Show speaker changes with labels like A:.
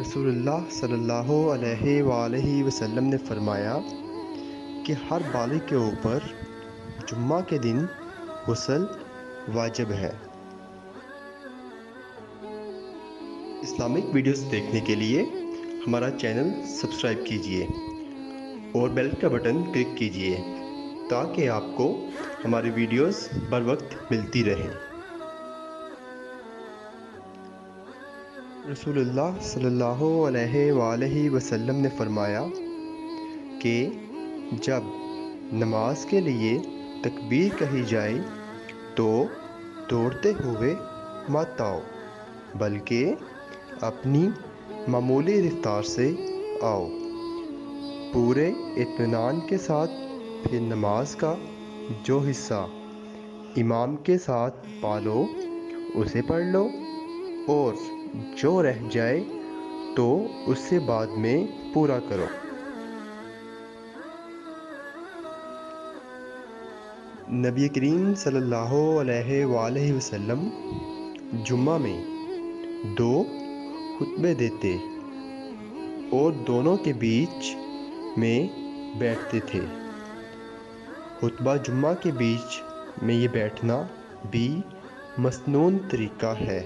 A: رسول اللہ صلی اللہ علیہ وآلہ وسلم نے فرمایا کہ ہر بالغ کے اوپر جمعہ کے دن غسل واجب ہے۔ اسلامک ویڈیوز دیکھنے کے لیے ہمارا چینل سبسکرائب کیجیے اور بیل کا بٹن کلک کیجیے تاکہ آپ کو ہماری ویڈیوز بر وقت ملتی رہیں۔ رسول اللہ صلی اللہ علیہ وآلہ وسلم نے فرمایا کہ جب نماز کے لیے تکبیر کہی جائے تو دوڑتے ہوئے مت آؤ بلکہ اپنی معمولی رفتار سے آؤ۔ پورے اطمینان کے ساتھ پھر نماز کا جو حصہ امام کے ساتھ پالو اسے پڑھ لو، اور جو رہ جائے تو اسے بعد میں پورا کرو۔ نبی کریم صلی اللہ علیہ وآلہ وسلم جمعہ میں 2 خطبے دیتے اور دونوں کے بیچ میں بیٹھتے تھے۔ خطبہ جمعہ کے بیچ میں یہ بیٹھنا بھی مسنون طریقہ ہے۔